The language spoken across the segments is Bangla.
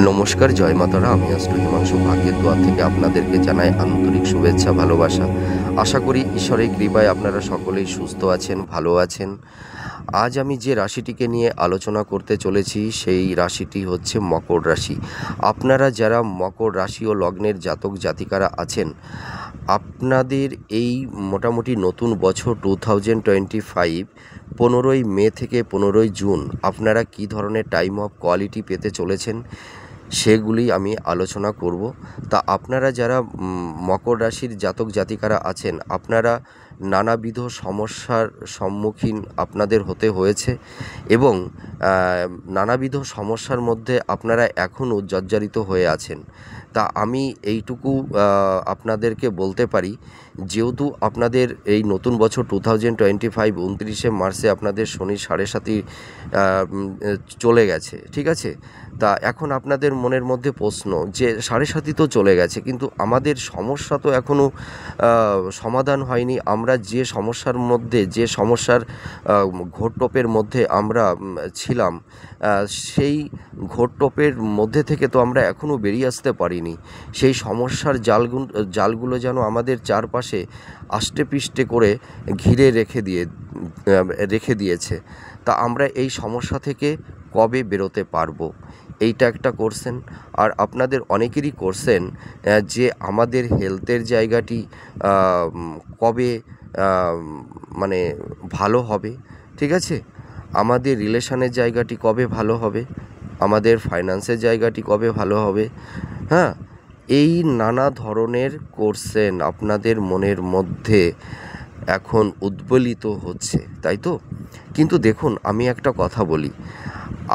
নমস্কার, জয় মাতারা। আমি অ্যাস্ট্রো হিমাংশু ভাগ্যের দোয়ার থেকে আপনাদেরকে জানাই আন্তরিক শুভেচ্ছা, ভালোবাসা। আশা করি ঈশ্বরের কৃপায় আপনারা সকলেই সুস্থ আছেন, ভালো আছেন। আজ আমি যে রাশিটিকে নিয়ে আলোচনা করতে চলেছি সেই রাশিটি হচ্ছে মকর রাশি। আপনারা যারা মকর রাশি ও লগ্নের জাতক জাতিকারা আছেন, আপনাদের এই মোটামুটি নতুন বছর 2025 15ই মে থেকে 15ই জুন আপনারা কী ধরনের টাইম অফ কোয়ালিটি পেতে চলেছেন সেগুলি আমি আলোচনা করব। তা আপনারা যারা মকর রাশির জাতক জাতিকারা আছেন, আপনারা নানাবিধ সমস্যার সম্মুখীন আপনাদের হতে হয়েছে এবং নানাবিধ সমস্যার মধ্যে আপনারা এখনও জর্জরিত হয়ে আছেন। তা আমি এইটুকু আপনাদেরকে বলতে পারি, যেহেতু আপনাদের এই নতুন বছর 2025 29শে মার্চে আপনাদের শনি 7.5 চলে গেছে, ঠিক আছে? তা এখন আপনাদের মনের মধ্যে প্রশ্ন যে 7.5 তো চলে গেছে, কিন্তু আমাদের সমস্যা তো এখনও সমাধান হয়নি। আমরা যে সমস্যার ঘোরটোপের মধ্যে আমরা ছিলাম, সেই ঘোরটোপের মধ্যে থেকে তো আমরা এখনও বেরিয়ে আসতে পারিনি। সেই সমস্যার জালগুলো যেন আমাদের চারপাশে আষ্টেপৃষ্টে করে ঘিরে রেখে দিয়েছে। তা আমরা এই সমস্যা থেকে কবে বেরোতে পারবো, এইটা একটা কোশ্চেন। আর আপনাদের অনেকেরই কোশ্চেন যে আমাদের হেলথের জায়গাটি কবে মানে ভালো হবে, ঠিক আছে? আমাদের রিলেশনের জায়গাটি কবে ভালো হবে, আমাদের ফাইন্যান্সের জায়গাটি কবে ভালো হবে, হ্যাঁ, এই নানা ধরনের কোশ্চেন আপনাদের মনের মধ্যে এখন উদ্বেলিত হচ্ছে, তাই তো? কিন্তু দেখুন, আমি একটা কথা বলি,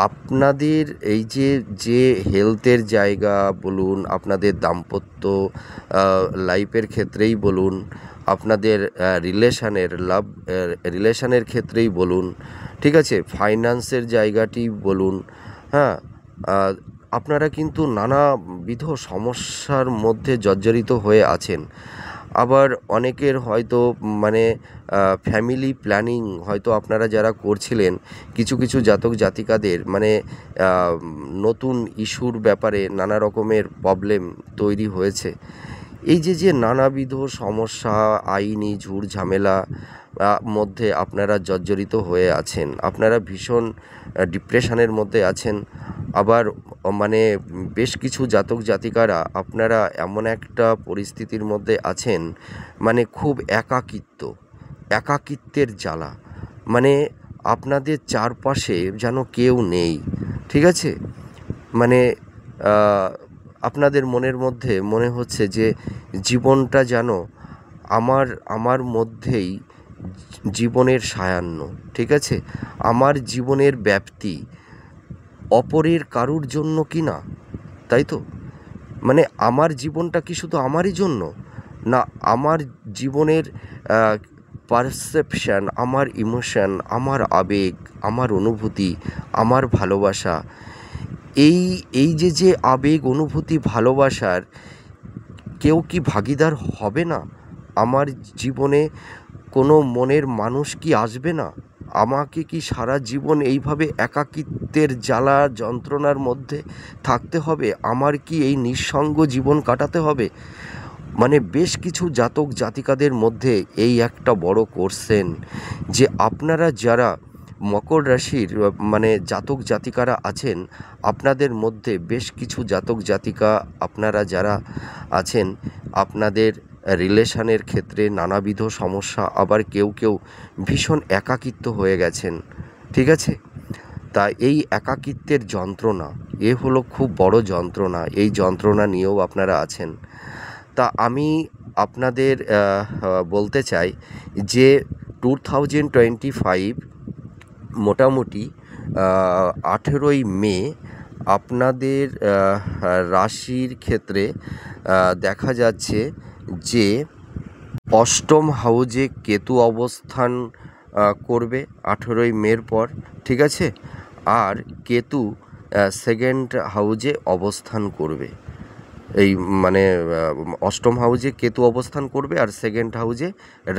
আপনাদের এই যে হেলথের জায়গা বলুন, আপনাদের দাম্পত্য লাইফের ক্ষেত্রেই বলুন, আপনাদের রিলেশনের ক্ষেত্রেই বলুন, ঠিক আছে, ফাইন্যান্সের জায়গাটি বলুন, হ্যাঁ, আপনারা কিন্তু নানাবিধ সমস্যার মধ্যে জর্জরিত হয়ে আছেন। আবার অনেকের হয়তো ফ্যামিলি প্ল্যানিং হয়তো আপনারা যারা করছিলেন, কিছু জাতক জাতিকাদের নতুন ইস্যুর ব্যাপারে নানা রকমের প্রবলেম তৈরি হয়েছে। এই যে নানাবিধ সমস্যা, আইনি ঝুট ঝামেলা মধ্যে আপনারা জর্জরিত হয়ে আছেন, আপনারা ভীষণ ডিপ্রেশনের মধ্যে আছেন। আবার বেশ কিছু জাতক জাতিকারা আপনারা এমন একটা পরিস্থিতির মধ্যে আছেন, খুব একাকিত্বের জ্বালা, আপনাদের চারপাশে যেন কেউ নেই, ঠিক আছে? আপনাদের মনের মধ্যে মনে হচ্ছে যে জীবনটা যেন আমার মধ্যেই জীবনের সায়ান্ন, ঠিক আছে? আমার জীবনের ব্যাপ্তি অপরের কারুর জন্য কি না, তাই তো? আমার জীবনটা কি শুধু আমারই জন্য, না আমার জীবনের পারসেপশান, আমার ইমোশান, আমার আবেগ, আমার অনুভূতি, আমার ভালোবাসা, এই যে আবেগ, অনুভূতি, ভালোবাসার কেউ কি ভাগিদার হবে না? আমার জীবনে কোনো মনের মানুষ কি আসবে না? আমাকে কি সারা জীবন এইভাবে একাকিত্বের জ্বালা যন্ত্রণার মধ্যে থাকতে হবে? আমার কি এই নিঃসঙ্গ জীবন কাটাতে হবে? বেশ কিছু জাতক জাতিকাদের মধ্যে এই একটা বড় কোশ্চেন, যে আপনারা যারা মকর রাশির জাতক জাতিকারা আছেন, আপনাদের মধ্যে বেশ কিছু জাতক জাতিকা আপনারা যারা আছেন, আপনাদের রিলেশনের ক্ষেত্রে নানাবিধ সমস্যা, আবার কেউ ভীষণ একাকিত্ব হয়ে গেছেন, ঠিক আছে? তা এই একাকিত্বের যন্ত্রণা, হলো খুব বড় যন্ত্রণা। এই যন্ত্রণা নিয়েও আপনারা আছেন। তা আমি আপনাদের বলতে চাই যে 2025 মোটামুটি 18ই মে আপনাদের রাশির ক্ষেত্রে দেখা যাচ্ছে যে অষ্টম হাউজে কেতু অবস্থান করবে 18ই মের পর, ঠিক আছে? আর কেতু সেকেন্ড হাউজে অবস্থান করবে। এই অষ্টম হাউজে কেতু অবস্থান করবে আর সেকেন্ড হাউজে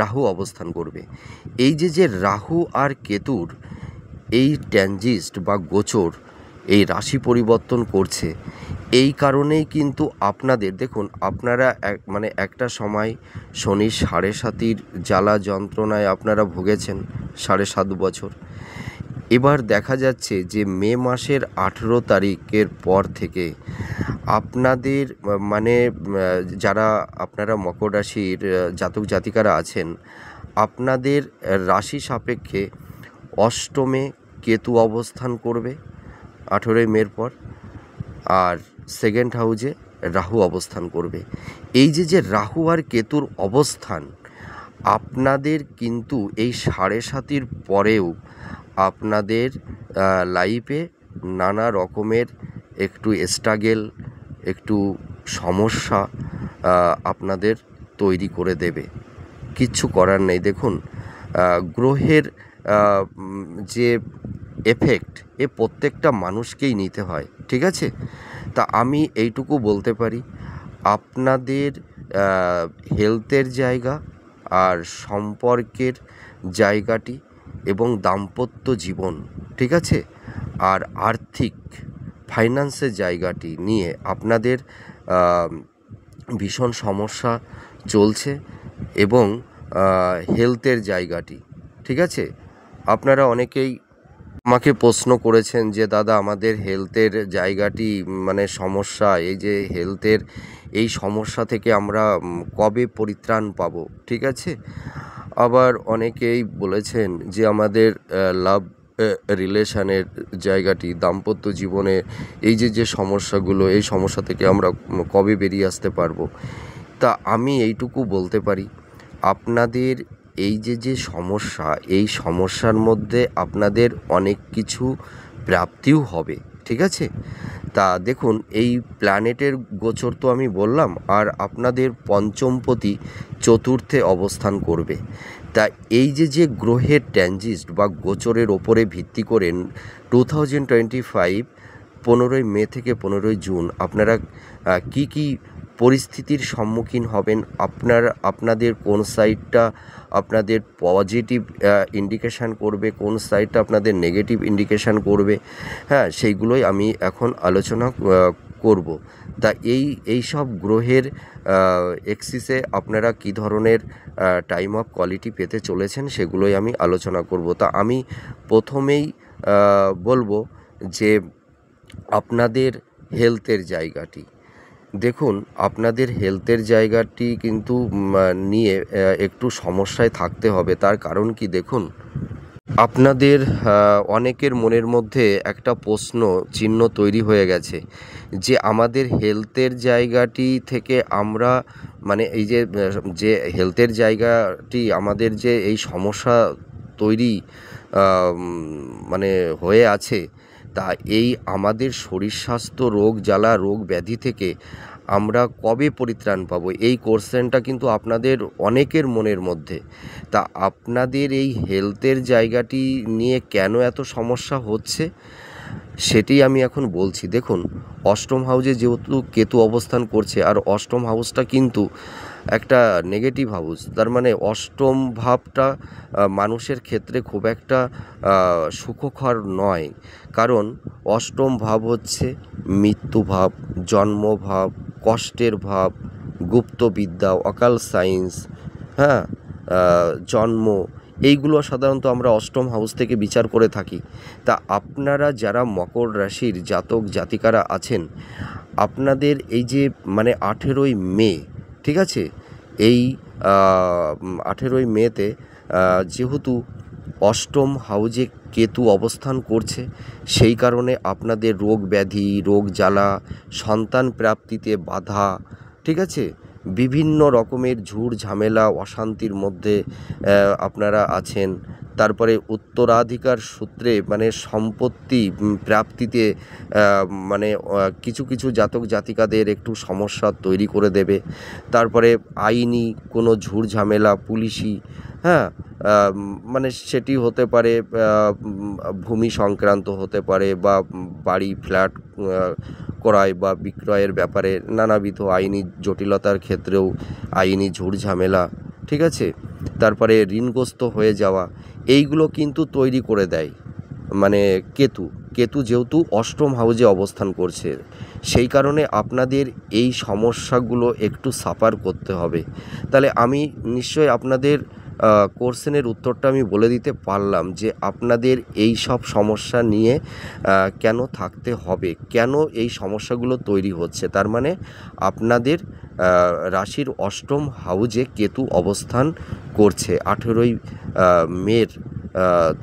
রাহু অবস্থান করবে। এই যে রাহু আর কেতুর এই ট্রানজিট বা গোচর, এই রাশি পরিবর্তন করছে, এই কারণেই কিন্তু আপনাদের দেখুন, আপনারা মানে একটা সময় শনির 7.5 জ্বালা যন্ত্রণায় আপনারা ভুগেছেন 7.5 বছর। এবার দেখা যাচ্ছে যে মে মাসের 18 তারিখের পর থেকে আপনাদের মানে যারা আপনারা মকর রাশির জাতক জাতিকারা আছেন, আপনাদের রাশি সাপেক্ষে অষ্টমে কেতু অবস্থান করবে 18ই মের পর, আর সেকেন্ড হাউজে রাহু অবস্থান করবে। এই যে রাহু আর কেতুর অবস্থান, আপনাদের কিন্তু এই 7.5-এর পরেও আপনাদের লাইফে নানা রকমের একটু স্ট্রাগেল, একটু সমস্যা আপনাদের তৈরি করে দেবে। কিচ্ছু করার নেই। দেখুন, গ্রহের যে এফেক্ট, প্রত্যেকটা মানুষকেই নিতে হয়, ঠিক আছে? তা আমি এইটুকু বলতে পারি, আপনাদের হেলথের জায়গা আর সম্পর্কের জায়গাটি এবং দাম্পত্য জীবন, ঠিক আছে, আর আর্থিক ফাইন্যান্সের জায়গাটি নিয়ে আপনাদের ভীষণ সমস্যা চলছে, এবং হেলথের জায়গাটি, ঠিক আছে। আপনারা অনেকেই আমাকে প্রশ্ন করেছেন যে দাদা, আমাদের হেলথের জায়গাটি মানে সমস্যা, এই যে হেলথের এই সমস্যা থেকে আমরা কবে পরিত্রাণ পাবো, ঠিক আছে। আবার অনেকেই বলেছেন যে আমাদের লাভ রিলেশনের জায়গাটি, দাম্পত্য জীবনে এই যে সমস্যাগুলো, এই সমস্যা থেকে আমরা কবে বেরিয়ে আসতে পারবো। তা আমি এইটুকু বলতে পারি, আপনাদের এই যে সমস্যা, এই সমস্যার মধ্যে আপনাদের অনেক কিছু প্রাপ্তিও হবে, ঠিক আছে। তা দেখুন, এই প্ল্যানেটের গোচর তো আমি বললাম, আর আপনাদের পঞ্চমপতি চতুর্থে অবস্থান করবে। তা এই যে গ্রহের ট্রানজিট বা গোচরের ওপরে ভিত্তি করে 2025 15ই মে থেকে 15ই জুন আপনারা কি পরিস্থিতির সম্মুখীন হবেন, আপনাদের কোন সাইডটা আপনাদের পজিটিভ ইন্ডিকেশান করবে, কোন সাইডটা আপনাদের নেগেটিভ ইন্ডিকেশান করবে, হ্যাঁ, সেইগুলোই আমি এখন আলোচনা করব। তা এই সব গ্রহের এক্সিসে আপনারা কী ধরনের টাইম অফ কোয়ালিটি পেতে চলেছেন, সেগুলোই আমি আলোচনা করব। তা আমি প্রথমেই বলবো যে আপনাদের হেলথের জায়গাটি, দেখুন, আপনাদের হেলথের জায়গাটি কিন্তু নিয়ে একটু সমস্যায় থাকতে হবে। তার কারণ কি, দেখুন, আপনাদের অনেকের মনের মধ্যে একটা প্রশ্ন চিহ্ন তৈরি হয়ে গেছে যে আমাদের হেলথের জায়গাটি থেকে আমরা মানে এই যে হেলথের জায়গাটি আমাদের যে এই সমস্যা তৈরি মানে হয়ে আছে, তা এই আমাদের শরীর স্বাস্থ্য, রোগ জ্বালা, রোগ ব্যাধি থেকে আমরা কবে পরিত্রাণ পাবো, এই কোশ্চেনটা কিন্তু আপনাদের অনেকের মনের মধ্যে। তা আপনাদের এই হেলথের জায়গাটি নিয়ে কেন এত সমস্যা হচ্ছে, সেটি আমি এখন বলছি। দেখুন, অষ্টম হাউজে যেহেতু কেতু অবস্থান করছে, আর অষ্টম হাউসটা কিন্তু একটা নেগেটিভ হাউস, তার মানে অষ্টম ভাবটা মানুষের ক্ষেত্রে খুব একটা সুখকর নয়। কারণ অষ্টম ভাব হচ্ছে মৃত্যু ভাব, জন্ম ভাব, কষ্টের ভাব, গুপ্তবিদ্যা, অকাল সায়েন্স, হ্যাঁ, জন্ম, এইগুলো সাধারণত আমরা অষ্টম হাউস থেকে বিচার করে থাকি। তা আপনারা যারা মকর রাশির জাতক জাতিকারা আছেন, আপনাদের এই যে মানে 18ই মে, ঠিক আছে, এই 18ই মেতে যেহেতু অষ্টম হাউজে কেতু অবস্থান করছে, সেই কারণে আপনাদের রোগ ব্যাধি, রোগ জ্বালা, সন্তান প্রাপ্তিতে বাধা, ঠিক আছে, বিভিন্ন রকমের ঝুট ঝামেলা, অশান্তির মধ্যে আপনারা আছেন। তারপরে উত্তরাধিকার সূত্রে মানে সম্পত্তি প্রাপ্তিতে মানে কিছু জাতক জাতিকাদের একটু সমস্যা তৈরি করে দেবে। তারপরে আইনি কোনো ঝুট ঝামেলা, পুলিশি, হ্যাঁ, মানে সেটি হতে পারে ভূমি সংক্রান্ত হতে পারে, বা বাড়ি ফ্ল্যাট ক্রয় বা বিক্রয়ের ব্যাপারে নানাবিধ আইনি জটিলতার ক্ষেত্রেও আইনি ঝুট ঝামেলা, ঠিক আছে, তারপরে ঋণগ্রস্ত হয়ে যাওয়া, এইগুলো কিন্তু তৈরি করে দেয়। মানে কেতু কেতু যেহেতু অষ্টম হাউজে অবস্থান করছে, সেই কারণে আপনাদের এই সমস্যাগুলো একটু সাফার করতে হবে। তাহলে আমি নিশ্চয়ই আপনাদের কোশ্চেনের উত্তরটা আমি বলে দিতে পারলাম যে আপনাদের এই সব সমস্যা নিয়ে কেন থাকতে হবে, কেন এই সমস্যাগুলো তৈরি হচ্ছে। তার মানে আপনাদের রাশির অষ্টম হাউজে কেতু অবস্থান করছে 18ই মের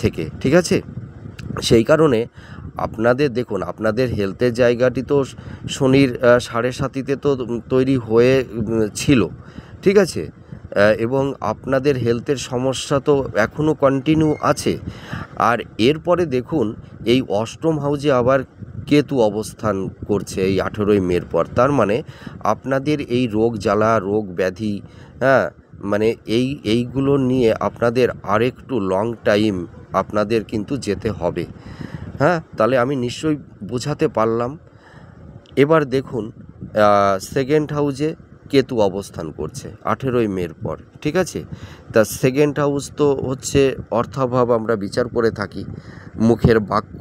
থেকে, ঠিক আছে। সেই কারণে আপনাদের দেখুন, আপনাদের হেলথের জায়গাটি তো শনির 7.5 তো তৈরি হয়ে ছিল, ঠিক আছে। এবং আপনাদের হেলথের সমস্যা তো এখনও কন্টিনিউ আছে। আর এরপরে দেখুন এই অষ্টম হাউজে আবার কেতু অবস্থান করছে এই 18ই মের পর। তার মানে আপনাদের এই রোগ জ্বালা, রোগ ব্যাধি, হ্যাঁ, মানে এইগুলো নিয়ে আপনাদের আরেকটু লং টাইম আপনাদের কিন্তু যেতে হবে। হ্যাঁ, তাহলে আমি নিশ্চয়ই বোঝাতে পারলাম। এবার দেখুন সেকেন্ড হাউজে কেতু অবস্থান করছে 18ই মের পর, ঠিক আছে। তা সেকেন্ড হাউস তো হচ্ছে অর্থাভাব আমরা বিচার করে থাকি, মুখের বাক্য,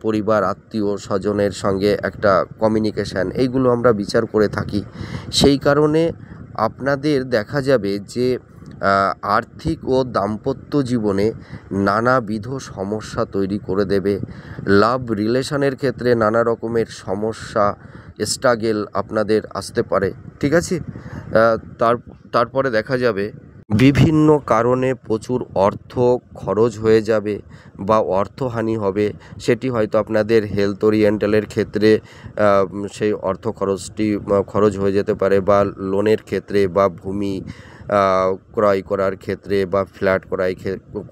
পরিবার আত্মীয় স্বজনের সঙ্গে একটা কমিউনিকেশান, এইগুলো আমরা বিচার করে থাকি। সেই কারণে আপনাদের দেখা যাবে যে আর্থিক ও দাম্পত্য জীবনে নানাবিধ সমস্যা তৈরি করে দেবে। লাভ রিলেশনের ক্ষেত্রে নানা রকমের সমস্যা, স্ট্রাগেল আপনাদের আসতে পারে, ঠিক আছে। তারপরে দেখা যাবে বিভিন্ন কারণে প্রচুর অর্থ খরচ হয়ে যাবে বা অর্থহানি হবে। সেটি হয়তো আপনাদের হেলথ ওরিয়েন্টালের ক্ষেত্রে সেই অর্থ খরচ হয়ে যেতে পারে, বা লোনের ক্ষেত্রে, বা ভূমি ক্রয় করার ক্ষেত্রে, বা ফ্ল্যাট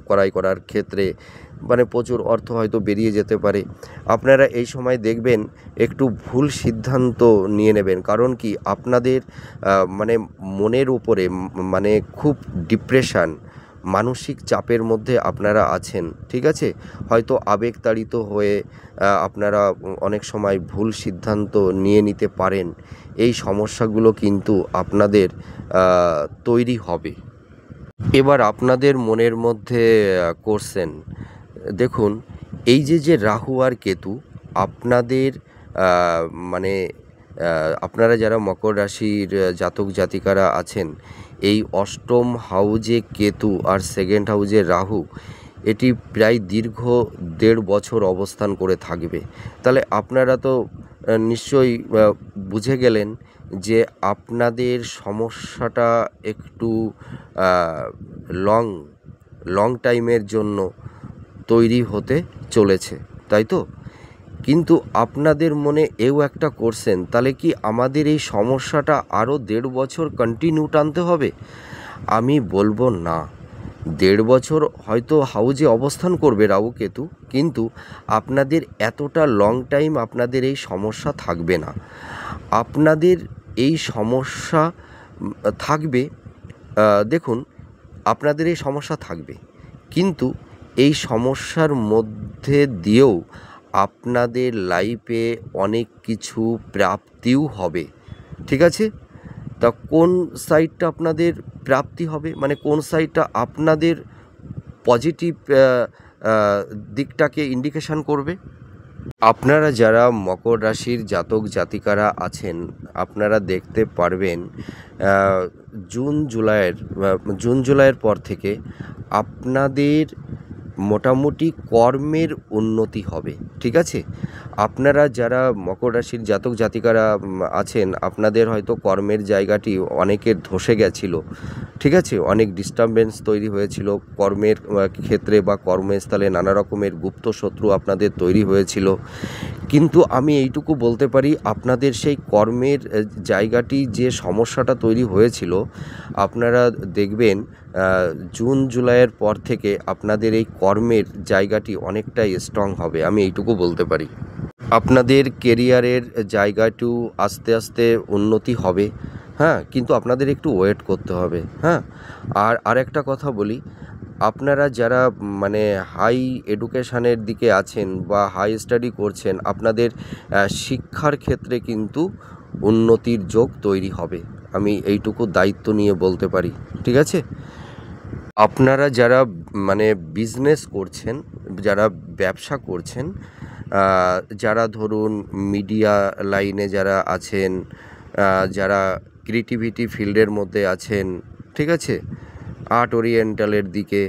ক্রয় করার ক্ষেত্রে মানে প্রচুর অর্থ হয়তো বেরিয়ে যেতে পারে। আপনারা এই সময় দেখবেন একটু ভুল সিদ্ধান্ত নিয়ে নেবেন, কারণ কি আপনাদের মানে মনের উপরে মানে খুব ডিপ্রেশন, মানসিক চাপের মধ্যে আপনারা আছেন, ঠিক আছে। হয়তো আবেগতাড়িত হয়ে আপনারা অনেক সময় ভুল সিদ্ধান্ত নিয়ে নিতে পারেন। এই সমস্যাগুলো কিন্তু আপনাদের তৈরি হবে। এবার আপনাদের মনের মধ্যে কোশ্চেন, দেখুন এই যে রাহু আর কেতু আপনাদের মানে আপনারা যারা মকর রাশির জাতক জাতিকারা আছেন, এই অষ্টম হাউজে কেতু আর সেকেন্ড হাউজে রাহু, এটি প্রায় দীর্ঘ 1.5 বছর অবস্থান করে থাকবে। তাহলে আপনারা তো নিশ্চয়ই বুঝে গেলেন যে আপনাদের সমস্যাটা একটু লং টাইমের জন্য তৈরি হতে চলেছে, তাই তো। কিন্তু আপনাদের মনে এও একটা কোশ্চেন, তাহলে কি আমাদের এই সমস্যাটা আরও 1.5 বছর কন্টিনিউ টানতে হবে? আমি বলবো না। 1.5 বছর হয়তো হাউজে অবস্থান করবে রাহু কেতু, কিন্তু আপনাদের এতটা লং টাইম আপনাদের এই সমস্যা থাকবে না। আপনাদের এই সমস্যা থাকবে, দেখুন আপনাদের এই সমস্যা থাকবে, কিন্তু এই সমস্যার মধ্যে দিয়েও আপনাদের লাইফে অনেক কিছু প্রাপ্তিও হবে, ঠিক আছে। তা কোন সাইডটা আপনাদের প্রাপ্তি হবে, মানে কোন সাইডটা আপনাদের পজিটিভ দিকটাকে ইন্ডিকেশান করবে? আপনারা যারা মকর রাশির জাতক জাতিকারা আছেন, আপনারা দেখতে পারবেন জুন জুলাইয়ের পর থেকে আপনাদের মোটামুটি কর্মের উন্নতি হবে, ঠিক আছে। আপনারা যারা মকর রাশির জাতক জাতিকারা আছেন, আপনাদের হয়তো কর্মের জায়গাটি অনেকের ধসে গেছিল, ঠিক আছে। অনেক ডিস্টারবেন্স তৈরি হয়েছিল কর্মের ক্ষেত্রে, বা কর্মস্থলে নানা রকমের গুপ্ত শত্রু আপনাদের তৈরি হয়েছিল। কিন্তু আমি এইটুকু বলতে পারি, আপনাদের সেই কর্মের জায়গাটি যে সমস্যাটা তৈরি হয়েছিল, আপনারা দেখবেন জুন জুলাইয়ের পর থেকে আপনাদের এই কর্মের জায়গাটি অনেকটাই স্ট্রং হবে, আমি এইটুকু বলতে পারি। আপনাদের কেরিয়ারের জায়গাটিও আস্তে আস্তে উন্নতি হবে, হ্যাঁ, কিন্তু আপনাদের একটু ওয়েট করতে হবে, হ্যাঁ। আর আরেকটা কথা বলি, আপনারা যারা মানে হাই এডুকেশানের দিকে আছেন বা হাই স্টাডি করছেন, আপনাদের শিক্ষার ক্ষেত্রে কিন্তু উন্নতির যোগ তৈরি হবে, আমি এইটুকু দায়িত্ব নিয়ে বলতে পারি, ঠিক আছে। আপনারা যারা মানে বিজনেস করছেন, যারা ব্যবসা করছেন, যারা ধরুন মিডিয়া লাইনে যারা আছেন, যারা ক্রিয়েটিভিটি ফিল্ডের মধ্যে আছেন, ঠিক আছে, আর্ট ওরিয়েন্টালের দিকে,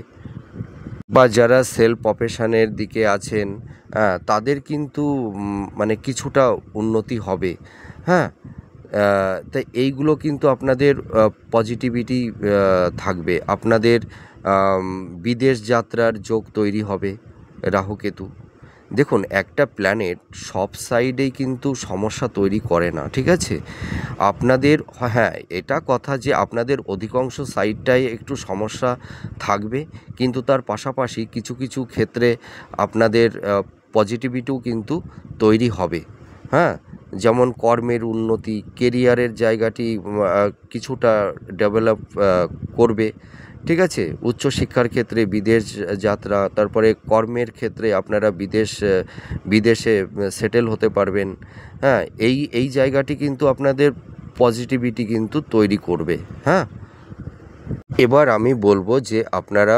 বা যারা সেল প্রফেশনের দিকে আছেন, তাদের কিন্তু মানে কিছুটা উন্নতি হবে। হ্যাঁ, তাই এইগুলো কিন্তু আপনাদের পজিটিভিটি থাকবে। আপনাদের বিদেশ যাত্রার যোগ তৈরি হবে রাহু-কেতু। দেখুন, একটা প্ল্যানেট সব সাইডেই কিন্তু সমস্যা তৈরি করে না, ঠিক আছে? আপনাদের হ্যাঁ, এটা কথা যে আপনাদের অধিকাংশ সাইডটাই একটু সমস্যা থাকবে, কিন্তু তার পাশাপাশি কিছু কিছু ক্ষেত্রে আপনাদের পজিটিভিটিও কিন্তু তৈরি হবে। হ্যাঁ, যেমন কর্মের উন্নতি, কেরিয়ারের জায়গাটি কিছুটা ডেভেলপ করবে, ঠিক আছে? উচ্চশিক্ষার ক্ষেত্রে বিদেশ যাত্রা, তারপরে কর্মের ক্ষেত্রে আপনারা বিদেশে সেটেল হতে পারবেন। হ্যাঁ, এই জায়গাটি কিন্তু আপনাদের পজিটিভিটি কিন্তু তৈরি করবে। হ্যাঁ, এবার আমি বলবো যে আপনারা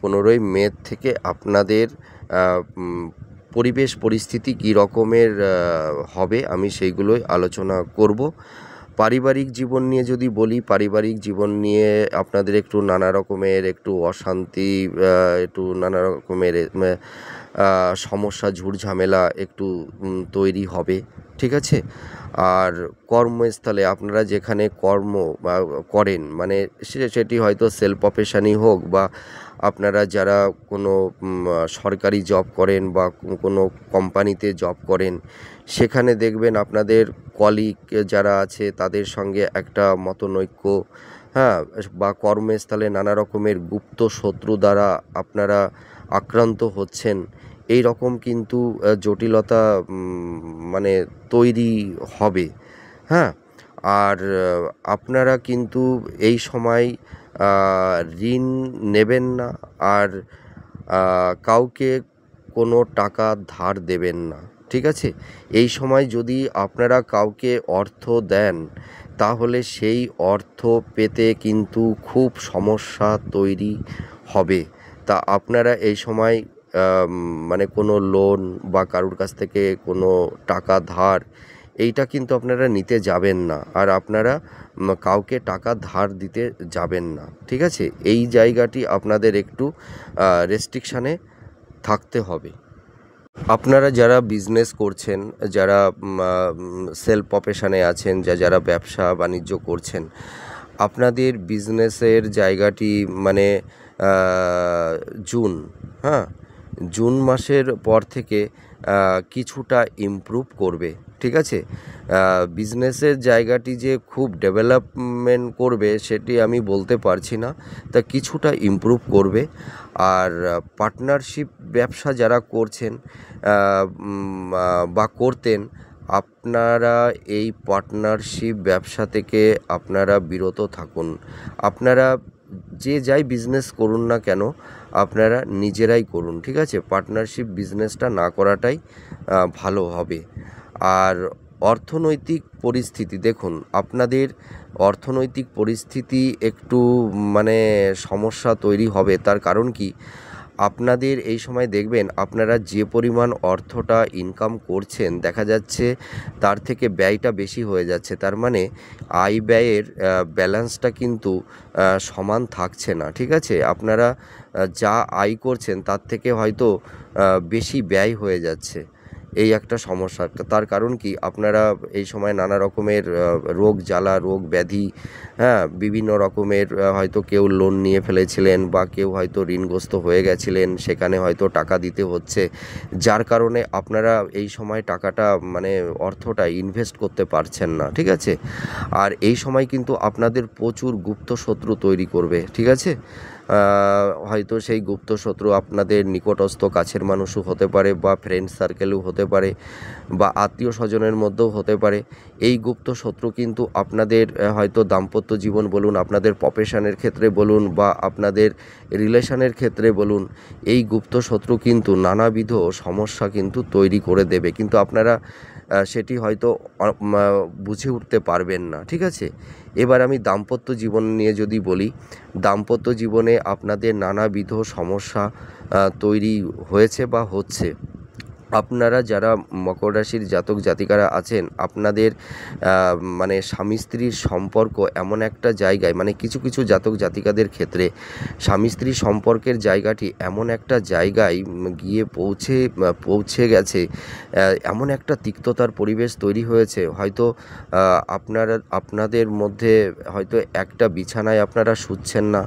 15ই মে থেকে আপনাদের পরিবেশ পরিস্থিতি কী রকমের হবে আমি সেইগুলোই আলোচনা করব। পারিবারিক জীবন নিয়ে যদি বলি, পারিবারিক জীবন নিয়ে আপনাদের একটু নানা রকমের একটু অশান্তি, একটু নানা রকমের সমস্যা, ঝুটঝামেলা একটু তৈরি হবে, ঠিক আছে? আর কর্মস্থলে আপনারা যেখানে কর্ম বা করেন, মানে সেটি হয়তো সেলফ প্রফেশনই হোক, বা আপনারা যারা কোনো সরকারি জব করেন বা কোনো কোম্পানিতে জব করেন, সেখানে দেখবেন আপনাদের কলিগ যারা আছে তাদের সঙ্গে একটা মতনৈক্য, হ্যাঁ, বা কর্মস্থলে নানা রকমের গুপ্ত শত্রু দ্বারা আপনারা আক্রান্ত হচ্ছেন, এই রকম কিন্তু জটিলতা মানে তৈরি হবে। হ্যাঁ, আর আপনারা কিন্তু এই সময় ঋণ নেবেন না, আর কাউকে কোনো টাকা ধার দেবেন না, ঠিক আছে? এই সময় যদি আপনারা কাউকে অর্থ দেন, তাহলে সেই অর্থ পেতে কিন্তু খুব সমস্যা তৈরি হবে। তা আপনারা এই সময় মানে কোনো লোন বা কারুর কাছ থেকে কোনো টাকা ধার, এইটা কিন্তু আপনারা নিতে যাবেন না, আর আপনারা কাউকে টাকা ধার দিতে যাবেন না, ঠিক আছে? এই জায়গাটি আপনাদের একটু রেস্ট্রিকশানে থাকতে হবে। আপনারা যারা বিজনেস করছেন, যারা সেলফ প্রফেশনে আছেন, যারা ব্যবসা বাণিজ্য করছেন, আপনাদের বিজনেসের জায়গাটি মানে জুন, হ্যাঁ, জুন মাসের পর থেকে কিছুটা ইমপ্রুভ করবে, ঠিক আছে? বিজনেসের জায়গাটি যে খুব ডেভেলপমেন্ট করবে সেটি আমি বলতে পারছি না, তা কিছুটা ইমপ্রুভ করবে। আর পার্টনারশিপ ব্যবসা যারা করছেন বা করতেন, আপনারা এই পার্টনারশিপ ব্যবসা থেকে আপনারা বিরত থাকুন। আপনারা যে যাই বিজনেস করুন না কেন, আপনারা নিজেরাই করুন, ঠিক আছে? পার্টনারশিপ বিজনেসটা না করাটাই ভালো হবে। আর অর্থনৈতিক পরিস্থিতি দেখুন, আপনাদের অর্থনৈতিক পরিস্থিতি একটু মানে সমস্যা তৈরি হবে। তার কারণ কি, আপনাদের এই সময় দেখবেন আপনারা যে পরিমাণ অর্থটা ইনকাম করছেন, দেখা যাচ্ছে তার থেকে ব্যয়টা বেশি হয়ে যাচ্ছে। তার মানে আয় ব্যয়ের ব্যালেন্সটা কিন্তু সমান থাকছে না, ঠিক আছে? আপনারা যা আয় করছেন তার থেকে হয়তো বেশি ব্যয় হয়ে যাচ্ছে। এই একটা সমস্যা। তার কারণ কি, আপনারা এই সময় নানা রকমের রোগ জ্বালা, রোগ ব্যাধি, হ্যাঁ, বিভিন্ন রকমের হয়তো কেউ লোন নিয়ে ফেলেছিলেন, বা কেউ হয়তো ঋণগ্রস্ত হয়ে গেছিলেন, সেখানে হয়তো টাকা দিতে হচ্ছে, যার কারণে আপনারা এই সময় টাকাটা মানে অর্থটা ইনভেস্ট করতে পারছেন না, ঠিক আছে? আর এই সময় কিন্তু আপনাদের প্রচুর গুপ্ত শত্রু তৈরি করবে, ঠিক আছে? হয়তো সেই গুপ্ত শত্রু আপনাদের নিকটস্থ কাছের মানুষও হতে পারে, বা ফ্রেন্ড সার্কেলও হতে পারে, বা আত্মীয় স্বজনের মধ্যেও হতে পারে। এই গুপ্ত শত্রু কিন্তু আপনাদের হয়তো দাম্পত্য জীবন বলুন, আপনাদের প্রফেশনের ক্ষেত্রে বলুন, বা আপনাদের রিলেশনের ক্ষেত্রে বলুন, এই গুপ্ত শত্রু কিন্তু নানাবিধ সমস্যা কিন্তু তৈরি করে দেবে। কিন্তু আপনারা সেটি হয়তো বুঝে উঠতে পারবেন না, ঠিক আছে? এবার আমি দাম্পত্য জীবন নিয়ে যদি বলি, দাম্পত্য জীবনে আপনাদের নানাবিধ সমস্যা তৈরি হয়েছে বা হচ্ছে। আপনারা যারা মকর রাশির জাতক জাতিকারা আছেন, আপনাদের মানে স্বামী স্ত্রীর সম্পর্ক এমন একটা জায়গায়, মানে কিছু কিছু জাতক জাতিকাদের ক্ষেত্রে স্বামী স্ত্রীর সম্পর্কের জায়গাটি এমন একটা জায়গায় গিয়ে পৌঁছে গেছে, এমন একটা তিক্ততার পরিবেশ তৈরি হয়েছে, হয়তো আপনাদের মধ্যে হয়তো একটা বিছানায় আপনারা শুচ্ছেন না,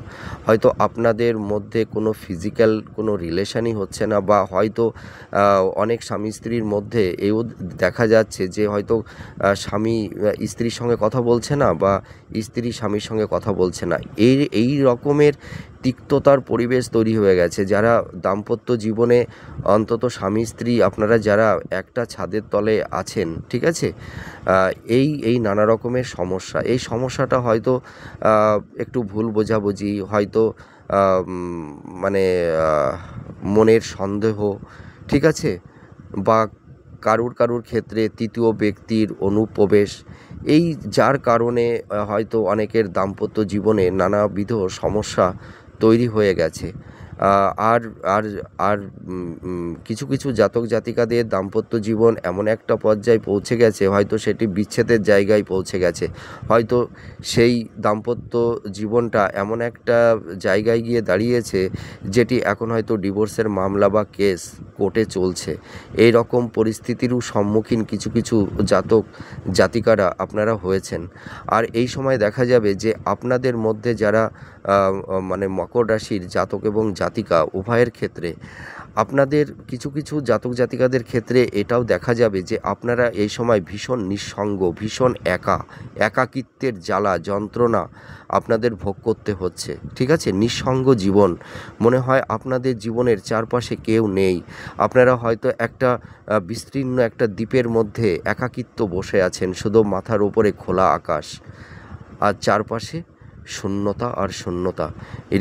হয়তো আপনাদের মধ্যে কোনো ফিজিক্যাল কোনো রিলেশনই হচ্ছে না, বা হয়তো অনেক স্বামী স্ত্রীর মধ্যে এও দেখা যাচ্ছে যে হয়তো স্বামী স্ত্রীর সঙ্গে কথা বলছে না, বা স্ত্রী স্বামীর সঙ্গে কথা বলছে না। এই রকমের তিক্ততার পরিবেশ তৈরি হয়ে গেছে। যারা দাম্পত্য জীবনে অন্তত স্বামী স্ত্রী আপনারা যারা একটা ছাদের তলে আছেন, ঠিক আছে? এই নানা রকমের সমস্যা, এই সমস্যাটা হয়তো একটু ভুল বোঝাবুঝি, হয়তো মানে মনের সন্দেহ, ঠিক আছে? বা কারুর ক্ষেত্রে তৃতীয় ব্যক্তির অনুপ্রবেশ, এই যার কারণে হয়তো অনেকের দাম্পত্য জীবনে নানাবিধ সমস্যা তৈরি হয়ে গেছে। আর আর আর কিছু কিছু জাতক জাতিকাদের দাম্পত্য জীবন এমন একটা পর্যায়ে পৌঁছে গেছে, হয়তো সেটি বিচ্ছেদের জায়গায় পৌঁছে গেছে, হয়তো সেই দাম্পত্য জীবনটা এমন একটা জায়গায় গিয়ে দাঁড়িয়েছে যেটি এখন হয়তো ডিভোর্সের মামলা বা কেস কোর্টে চলছে। এই রকম পরিস্থিতিরও সম্মুখীন কিছু কিছু জাতক জাতিকারা আপনারা হয়েছেন। আর এই সময় দেখা যাবে যে আপনাদের মধ্যে যারা মানে মকর রাশির জাতক এবং জাতিকা উভয়ের ক্ষেত্রে, আপনাদের কিছু কিছু জাতক জাতিকাদের ক্ষেত্রে এটাও দেখা যাবে যে আপনারা এই সময় ভীষণ নিঃসঙ্গ, ভীষণ একাকিত্বের জ্বালা যন্ত্রণা আপনাদের ভোগ করতে হচ্ছে, ঠিক আছে? নিঃসঙ্গ জীবন, মনে হয় আপনাদের জীবনের চারপাশে কেউ নেই। আপনারা হয়তো একটা বিস্তীর্ণ একটা দ্বীপের মধ্যে একাকিত্ব বসে আছেন, শুধু মাথার ওপরে খোলা আকাশ, আর চারপাশে শূন্যতা আর শূন্যতা।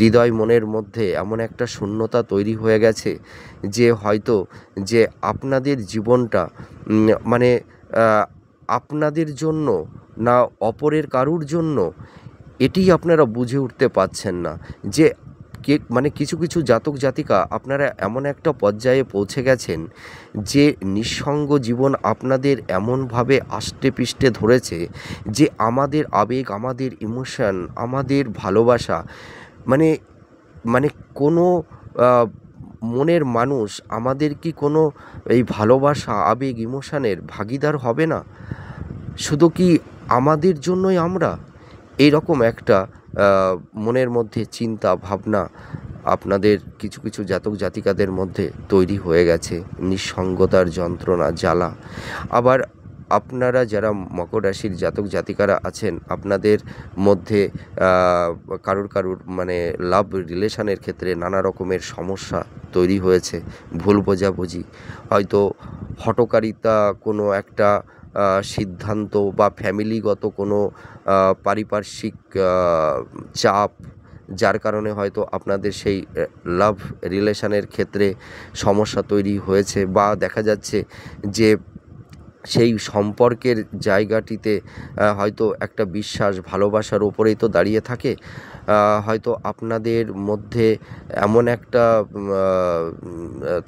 হৃদয় মনের মধ্যে এমন একটা শূন্যতা তৈরি হয়ে গেছে যে হয়তো যে আপনাদের জীবনটা মানে আপনাদের জন্য না অপরের কারুর জন্য, এটিই আপনারা বুঝে উঠতে পারছেন না। যে মানে কিছু কিছু জাতক জাতিকা আপনারা এমন একটা পর্যায়ে পৌঁছে গেছেন যে নিঃসঙ্গ জীবন আপনাদের এমনভাবে আষ্টেপৃষ্ঠে ধরেছে যে আমাদের আবেগ, আমাদের ইমোশন, আমাদের ভালোবাসা, মানে মানে কোনো মনের মানুষ আমাদের কি কোনো এই ভালোবাসা, আবেগ, ইমোশনের ভাগিদার হবে না? শুধু কি আমাদের জন্যই আমরা? এইরকম একটা মনের মধ্যে চিন্তা ভাবনা আপনাদের কিছু কিছু জাতক জাতিকাদের মধ্যে তৈরি হয়ে গেছে, নিঃসঙ্গতার যন্ত্রণা জ্বালা। আবার আপনারা যারা মকর রাশির জাতক জাতিকারা আছেন, আপনাদের মধ্যে কারুর মানে লাভ রিলেশনের ক্ষেত্রে নানা রকমের সমস্যা তৈরি হয়েছে, ভুল বোঝাবুঝি, হয়তো হঠকারিতা, কোনো একটা সিদ্ধান্ত বা ফ্যামিলিগত কোনো পারিপার্শ্বিক চাপ, যার কারণে হয়তো আপনাদের সেই লাভ রিলেশনের ক্ষেত্রে সমস্যা তৈরি হয়েছে, বা দেখা যাচ্ছে যে সেই সম্পর্কের জায়গাটিতে হয়তো একটা বিশ্বাস ভালোবাসার ওপরেই তো দাঁড়িয়ে থাকে। হয়তো আপনাদের মধ্যে এমন একটা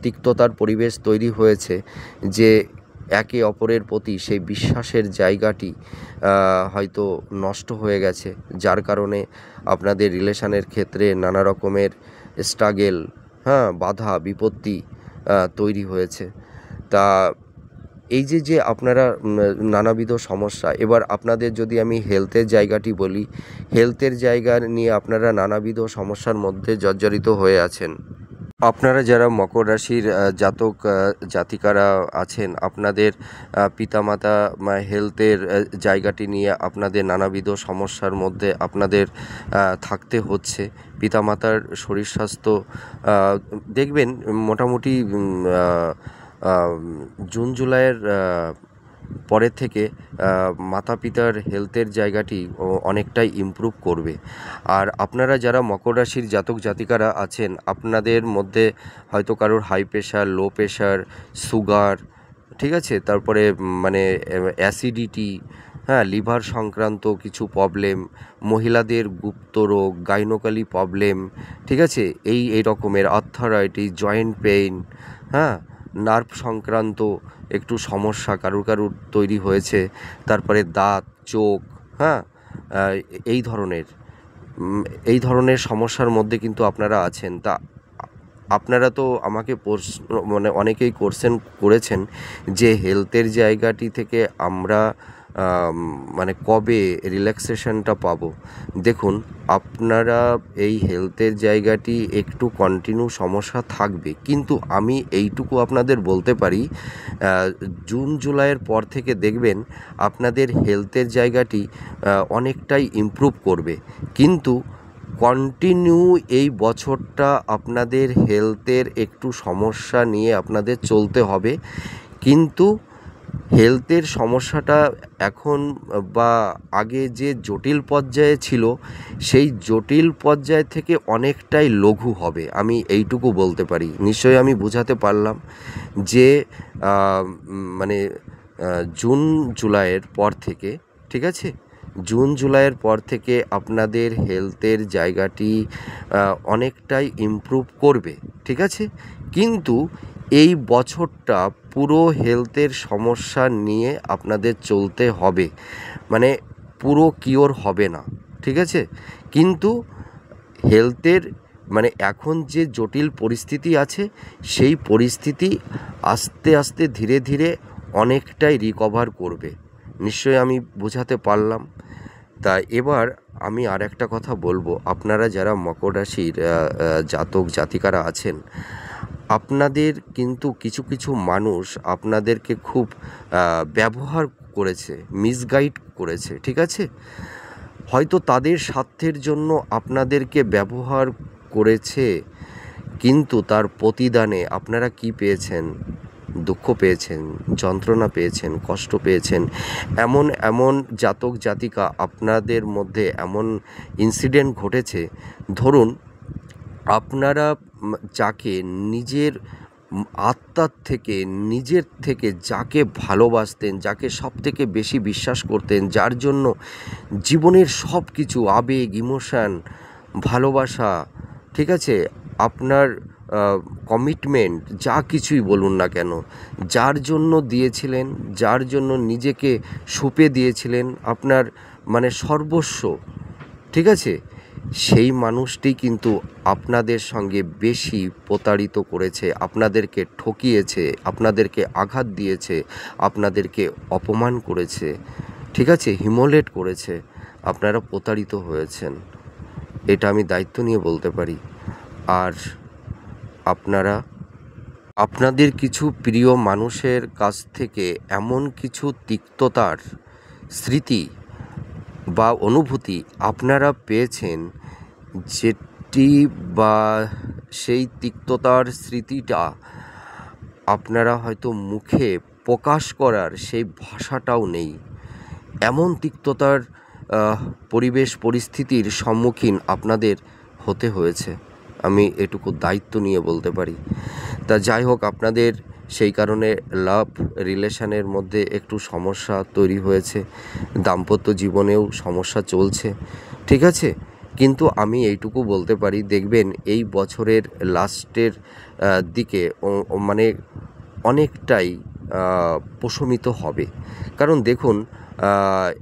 তিক্ততার পরিবেশ তৈরি হয়েছে যে একে অপরের প্রতি সেই বিশ্বাসের জায়গাটি হয়তো নষ্ট হয়ে গেছে, যার কারণে আপনাদের রিলেশনের ক্ষেত্রে নানা রকমের স্ট্রাগেল, হ্যাঁ, বাধা বিপত্তি তৈরি হয়েছে। তা এই যে আপনারা নানাবিধ সমস্যা, এবার আপনাদের যদি আমি হেলথের জায়গাটি বলি, হেলথের জায়গা নিয়ে আপনারা নানাবিধ সমস্যার মধ্যে জর্জরিত হয়ে আছেন। আপনারা যারা মকর রাশির জাতক জাতিকারা আছেন, আপনাদের পিতামাতা হেলথের জায়গাটি নিয়ে আপনাদের নানাবিধ সমস্যার মধ্যে আপনাদের থাকতে হচ্ছে। পিতামাতার শরীর স্বাস্থ্য দেখবেন মোটামুটি জুন জুলাইয়ের পরের থেকে মাতা পিতার হেলথের জায়গাটি অনেকটাই ইমপ্রুভ করবে। আর আপনারা যারা মকর রাশির জাতক জাতিকারা আছেন, আপনাদের মধ্যে হয়তো কারোর high pressure, low pressure, sugar, ঠিক আছে, তারপরে মানে অ্যাসিডিটি, হ্যাঁ, লিভার সংক্রান্ত কিছু প্রবলেম, মহিলাদের গুপ্তরোগ, গাইনোকলি প্রবলেম, ঠিক আছে, এই রকমের আর্থারাইটিস, জয়েন্ট পেইন, হ্যাঁ, নার্ভ সংক্রান্ত একটু সমস্যা কারুর কারুর তৈরি হয়েছে, তারপরে দাঁত, চোখ, হ্যাঁ, আহ, এই ধরনের এই ধরনের সমস্যার মধ্যে কিন্তু আপনারা আছেন। তা আপনারা তো আমাকে প্রশ্ন মানে অনেকেই করেছেন যে হেলথের জায়গাটি থেকে আমরা মানে কবে রিল্যাক্সেশনটা পাবো। দেখুন, আপনারা এই হেলথের জায়গাটি একটু কন্টিনিউ সমস্যা থাকবে, কিন্তু আমি এইটুকু আপনাদের বলতে পারি, জুন জুলাইয়ের পর থেকে দেখবেন আপনাদের হেলথের জায়গাটি অনেকটাই ইমপ্রুভ করবে। কিন্তু কন্টিনিউ এই বছরটা আপনাদের হেলথের একটু সমস্যা নিয়ে আপনাদের চলতে হবে। কিন্তু হেলথের সমস্যাটা এখন বা আগে যে জটিল পর্যায়ে ছিল, সেই জটিল পর্যায় থেকে অনেকটাই লঘু হবে, আমি এইটুকু বলতে পারি। নিশ্চয়ই আমি বোঝাতে পারলাম যে মানে জুন জুলাইয়ের পর থেকে, ঠিক আছে, জুন জুলাইয়ের পর থেকে আপনাদের হেলথের জায়গাটি অনেকটাই ইমপ্রুভ করবে, ঠিক আছে। কিন্তু এই বছরটা পুরো হেলথের সমস্যা নিয়ে আপনাদের চলতে হবে, মানে পুরো কিওর হবে না, ঠিক আছে। কিন্তু হেলথের মানে এখন যে জটিল পরিস্থিতি আছে, সেই পরিস্থিতি আস্তে আস্তে ধীরে ধীরে অনেকটাই রিকভার করবে। নিশ্চয়ই আমি বোঝাতে পারলাম। তা এবার আমি আর একটা কথা বলবো, আপনারা যারা মকর রাশির জাতক জাতিকারা আছেন, আপনাদের কিন্তু কিছু কিছু মানুষ আপনাদেরকে খুব ব্যবহার করেছে, মিসগাইড করেছে, ঠিক আছে। হয়তো তাদের স্বার্থের জন্য আপনাদেরকে ব্যবহার করেছে, কিন্তু তার প্রতিদানে আপনারা কি পেয়েছেন? দুঃখ পেয়েছেন, যন্ত্রণা পেয়েছেন, কষ্ট পেয়েছেন। এমন এমন জাতক জাতিকা আপনাদের মধ্যে এমন ইনসিডেন্ট ঘটেছে, ধরুন আপনারা যাকে নিজের আত্মার থেকে, নিজের থেকে যাকে ভালোবাসতেন, যাকে সবথেকে বেশি বিশ্বাস করতেন, যার জন্য জীবনের সব কিছু আবেগ, ইমোশান, ভালোবাসা, ঠিক আছে, আপনার কমিটমেন্ট, যা কিছুই বলুন না কেন, যার জন্য দিয়েছিলেন, যার জন্য নিজেকে সঁপে দিয়েছিলেন, আপনার মানে সর্বস্ব, ঠিক আছে, সেই মানুষটি কিন্তু আপনাদের সঙ্গে বেশি প্রতারিত করেছে, আপনাদেরকে ঠকিয়েছে, আপনাদেরকে আঘাত দিয়েছে, আপনাদেরকে অপমান করেছে, ঠিক আছে, হিউমিলিয়েট করেছে, আপনারা প্রতারিত হয়েছেন, এটা আমি দায়িত্ব নিয়ে বলতে পারি। আর আপনারা আপনাদের কিছু প্রিয় মানুষের কাছ থেকে এমন কিছু তিক্ততার স্মৃতি বা অনুভূতি আপনারা পেয়েছেন, যেটি বা সেই তিক্ততার স্মৃতিটা আপনারা হয়তো মুখে প্রকাশ করার সেই ভাষাটাও নেই। এমন তিক্ততার পরিবেশ পরিস্থিতির সম্মুখীন আপনাদের হতে হয়েছে, আমি এটুকু দায়িত্ব নিয়ে বলতে পারি। তা যাই হোক, আপনাদের সেই কারণে লাভ রিলেশনের মধ্যে একটু সমস্যা তৈরি হয়েছে, দাম্পত্য জীবনেও সমস্যা চলছে, ঠিক আছে। কিন্তু আমি এইটুকু বলতে পারি, দেখবেন এই বছরের লাস্টের দিকে মানে অনেকটাই প্রশমিত হবে। কারণ দেখুন,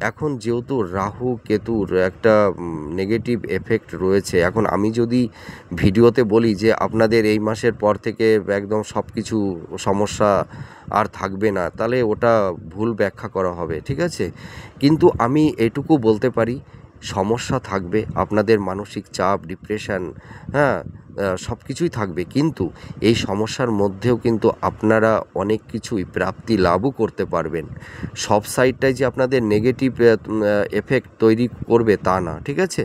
এখন যেহেতু রাহু কেতুর একটা নেগেটিভ এফেক্ট রয়েছে, এখন আমি যদি ভিডিওতে বলি যে আপনাদের এই মাসের পর থেকে একদম সব কিছু সমস্যা আর থাকবে না, তাহলে ওটা ভুল ব্যাখ্যা করা হবে, ঠিক আছে। কিন্তু আমি এটুকু বলতে পারি, সমস্যা থাকবে, আপনাদের মানসিক চাপ, ডিপ্রেশন, হ্যাঁ, সব কিছুই থাকবে, কিন্তু এই সমস্যার মধ্যেও কিন্তু আপনারা অনেক কিছুই প্রাপ্তি লাভও করতে পারবেন। সব সাইডটাই যে আপনাদের নেগেটিভ এফেক্ট তৈরি করবে তা না, ঠিক আছে।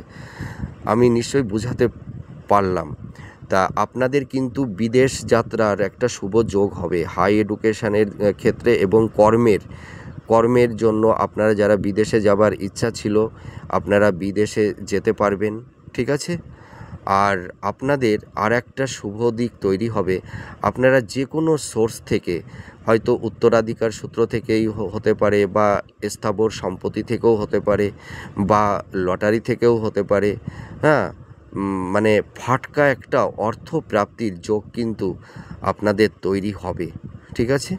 আমি নিশ্চয়ই বোঝাতে পারলাম। তা আপনাদের কিন্তু বিদেশ যাত্রার একটা শুভ যোগ হবে, হাই এডুকেশনের ক্ষেত্রে এবং কর্মের জন্য আপনারা যারা বিদেশে যাবার ইচ্ছা ছিল, আপনারা বিদেশে যেতে পারবেন, ঠিক আছে। আর আপনাদের আর একটা শুভ দিক তৈরি হবে। আপনারা যে কোনো সোর্স থেকে, হয়তো উত্তরাধিকার সূত্র থেকেই হতে পারে, বা স্থাবর সম্পত্তি থেকেও হতে পারে, বা লটারি থেকেও হতে পারে, হ্যাঁ, মানে ফাটকা একটা অর্থ প্রাপ্তির যোগ কিন্তু আপনাদের তৈরি হবে। ঠিক আছে,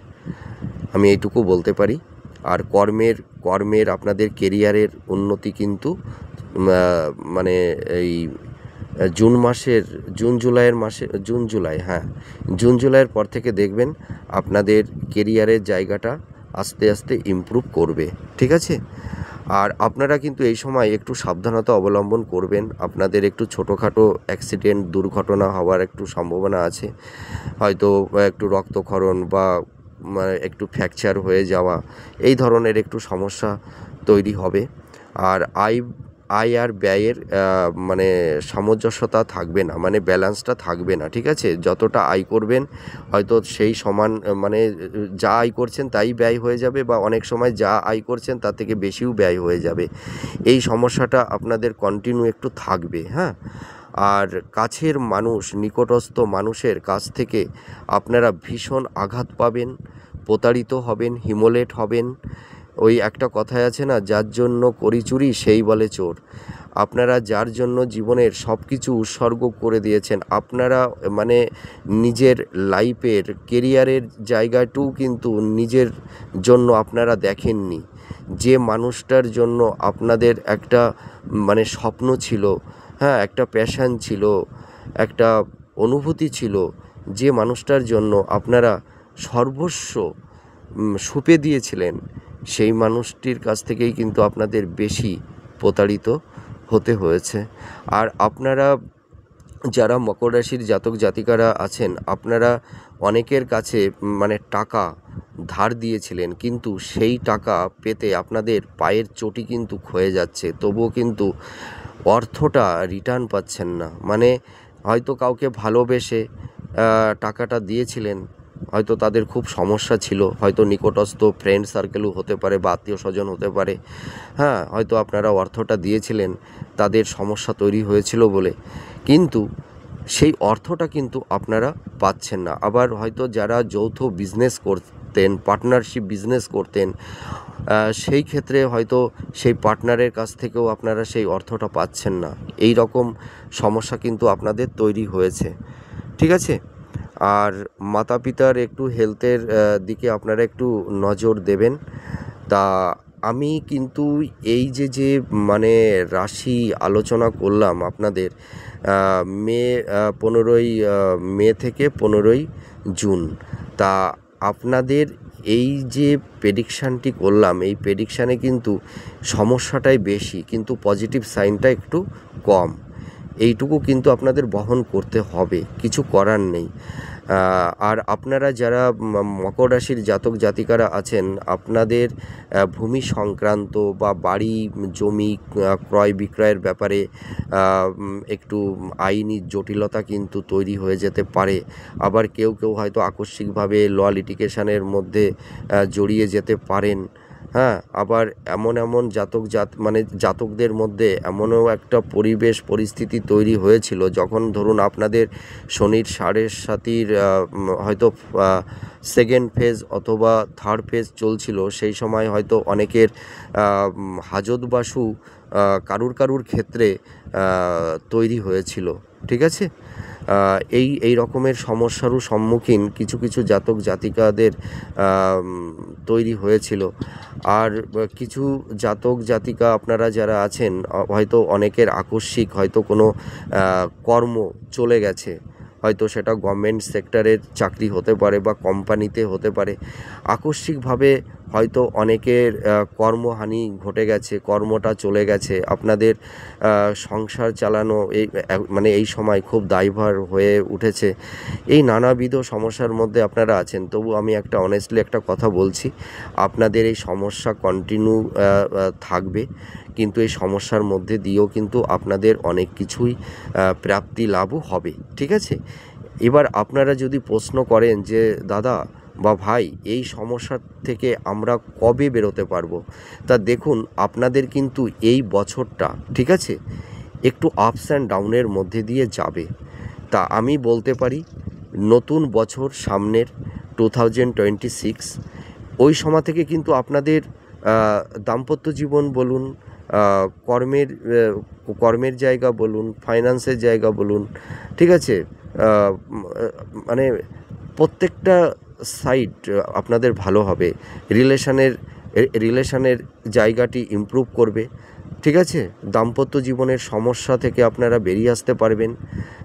আমি এইটুকু বলতে পারি। আর কর্মের আপনাদের কেরিয়ারের উন্নতি কিন্তু মানে এই জুন জুলাইয়ের পর থেকে দেখবেন আপনাদের কেরিয়ারের জায়গাটা আস্তে আস্তে ইমপ্রুভ করবে। ঠিক আছে, আর আপনারা কিন্তু এই সময় একটু সাবধানতা অবলম্বন করবেন। আপনাদের একটু ছোটোখাটো অ্যাক্সিডেন্ট, দুর্ঘটনা হওয়ার একটু সম্ভাবনা আছে। হয়তো একটু রক্তক্ষরণ বা একটু ফ্র্যাকচার হয়ে যাওয়া, এই ধরনের একটু সমস্যা তৈরি হবে। আর আয় আর ব্যয়ের মানে সামঞ্জস্যতা থাকবে না, মানে ব্যালেন্সটা থাকবে না। ঠিক আছে, যতটা আয় করবেন হয়তো সেই সমান, মানে যা আয় করছেন তাই ব্যয় হয়ে যাবে, বা অনেক সময় যা আয় করছেন তার থেকে বেশিও ব্যয় হয়ে যাবে। এই সমস্যাটা আপনাদের কন্টিনিউ একটু থাকবে। হ্যাঁ, আর কাছের মানুষ, নিকটস্থ মানুষের কাছ থেকে আপনারা ভীষণ আঘাত পাবেন, প্রতারিত হবেন, হিমোলেট হবেন। ওই একটা কথায় আছে না, যার জন্য করি চুরি সেই বলে চোর। আপনারা যার জন্য জীবনের সব কিছু উৎসর্গ করে দিয়েছেন, আপনারা মানে নিজের লাইফের কেরিয়ারের জায়গাটাও কিন্তু নিজের জন্য আপনারা দেখেননি। যে মানুষটার জন্য আপনাদের একটা মানে স্বপ্ন ছিল, হ্যাঁ, একটা প্যাশান ছিল, একটা অনুভূতি ছিল, যে মানুষটার জন্য আপনারা সর্বস্ব সঁপে দিয়েছিলেন, সেই মানুষটির কাছ থেকেই কিন্তু আপনাদের বেশি প্রতারিত হতে হয়েছে। আর আপনারা যারা মকর রাশির জাতক জাতিকারা আছেন, আপনারা অনেকের কাছে মানে টাকা ধার দিয়েছিলেন, কিন্তু সেই টাকা পেতে আপনাদের পায়ের চটি কিন্তু ক্ষয়ে যাচ্ছে, তবুও কিন্তু অর্থটা রিটার্ন পাচ্ছেন না। মানে হয়তো কাউকে ভালোবেসে টাকাটা দিয়েছিলেন, হয়তো তাদের খুব সমস্যা ছিল, হয়তো নিকটস্থ ফ্রেন্ড সার্কেলও হতে পারে বা আত্মীয় স্বজন হতে পারে, হ্যাঁ, হয়তো আপনারা অর্থটা দিয়েছিলেন, তাদের সমস্যা তৈরি হয়েছিল বলে, কিন্তু সেই অর্থটা কিন্তু আপনারা পাচ্ছেন না। আবার হয়তো যারা যৌথ বিজনেস করতেন, পার্টনারশিপ বিজনেস করতেন, সেই ক্ষেত্রে হয়তো সেই পার্টনারের কাছ থেকেও আপনারা সেই অর্থটা পাচ্ছেন না। এই রকম সমস্যা কিন্তু আপনাদের তৈরি হয়েছে। ঠিক আছে, আর মাতা পিতার একটু হেলথের দিকে আপনারা একটু নজর দেবেন। তা আমি কিন্তু এই যে মানে রাশি আলোচনা করলাম আপনাদের, মে 15ই মে থেকে 15ই জুন, তা আপনাদের এই যে প্রেডিকশানটি করলাম, এই প্রেডিকশানে কিন্তু সমস্যাটাই বেশি, কিন্তু পজিটিভ সাইনটা একটু কম। এইটুকু কিন্তু আপনাদের বহন করতে হবে, কিছু করার নেই। আর আপনারা যারা মকর রাশির জাতক জাতিকারা আছেন, আপনাদের ভূমি সংক্রান্ত বা বাড়ি জমি ক্রয় বিক্রয়ের ব্যাপারে একটু আইনি জটিলতা কিন্তু তৈরি হয়ে যেতে পারে। আবার কেউ হয়তো আকস্মিকভাবে ল লিটিগেশনের মধ্যে জড়িয়ে যেতে পারেন। হ্যাঁ, আবার এমন জাতকদের মধ্যে এমনও একটা পরিস্থিতি তৈরি হয়েছিল, যখন ধরুন আপনাদের শনির সাড়ে সাতির হয়তো সেকেন্ড ফেজ অথবা থার্ড ফেজ চলছিল, সেই সময় হয়তো অনেকের হাজতবাসু কারুর ক্ষেত্রে তৈরি হয়েছিল। ঠিক আছে, এই রকমের সমস্যারও সম্মুখীন কিছু জাতক জাতিকাদের তৈরি হয়েছিল। আর কিছু জাতক জাতিকা আপনারা যারা আছেন, হয়তো অনেকের আকস্মিক হয়তো কোনো কর্ম চলে গেছে, হয়তো সেটা গভর্নমেন্ট সেক্টরের চাকরি হতে পারে বা কোম্পানিতে হতে পারে। আকস্মিকভাবে হয়তো অনেকের কর্মহানি ঘটে গেছে, কর্মটা চলে গেছে, আপনাদের সংসার চালানো মানে এই সময় খুব দায়ভার হয়ে উঠেছে। এই নানাবিধ সমস্যার মধ্যে আপনারা আছেন, তবু আমি একটা অনেস্টলি একটা কথা বলছি, আপনাদের এই সমস্যা কন্টিনিউ থাকবে, কিন্তু এই সমস্যার মধ্যে দিয়েও কিন্তু আপনাদের অনেক কিছুই প্রাপ্তি লাভও হবে। ঠিক আছে, এবার আপনারা যদি প্রশ্ন করেন যে দাদা বা ভাই, এই সমস্যার থেকে আমরা কবে বেরোতে পারবো, তা দেখুন, আপনাদের কিন্তু এই বছরটা, ঠিক আছে, একটু আপস অ্যান্ড ডাউনের মধ্যে দিয়ে যাবে। তা আমি বলতে পারি নতুন বছর সামনের 2026, ওই সময় থেকে কিন্তু আপনাদের দাম্পত্য জীবন বলুন, কর্মের জায়গা বলুন, ফাইন্যান্সের জায়গা বলুন, ঠিক আছে, মানে প্রত্যেকটা সাইড আপনাদের ভালো হবে। রিলেশনের জায়গাটি ইমপ্রুভ করবে, ঠিক আছে। দাম্পত্য জীবনের সমস্যা থেকে আপনারা বেরিয়ে আসতে পারবেন।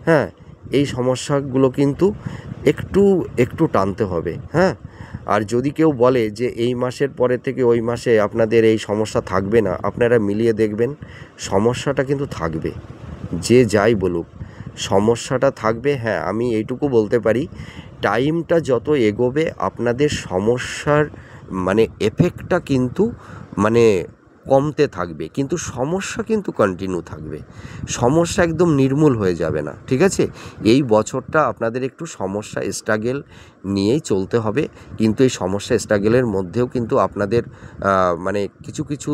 হ্যাঁ, এই সমস্যাগুলো কিন্তু একটু একটু টানতে হবে। হ্যাঁ, আর যদি কেউ বলে যে এই মাসের পরে থেকে ওই মাসে আপনাদের এই সমস্যা থাকবে না, আপনারা মিলিয়ে দেখবেন সমস্যাটা কিন্তু থাকবে। যে যাই বলুক, সমস্যাটা থাকবে। হ্যাঁ, আমি এইটুকু বলতে পারি, টাইমটা যত এগোবে আপনাদের সমস্যার মানে এফেক্টটা কিন্তু মানে কমতে থাকবে, কিন্তু সমস্যা কিন্তু কন্টিনিউ থাকবে। সমস্যা একদম নির্মূল হয়ে যাবে না, ঠিক আছে। এই বছরটা আপনাদের একটু সমস্যা স্ট্রাগেল নিয়েই চলতে হবে, কিন্তু এই সমস্যা স্ট্রাগেলের মধ্যেও কিন্তু আপনাদের মানে কিছু কিছু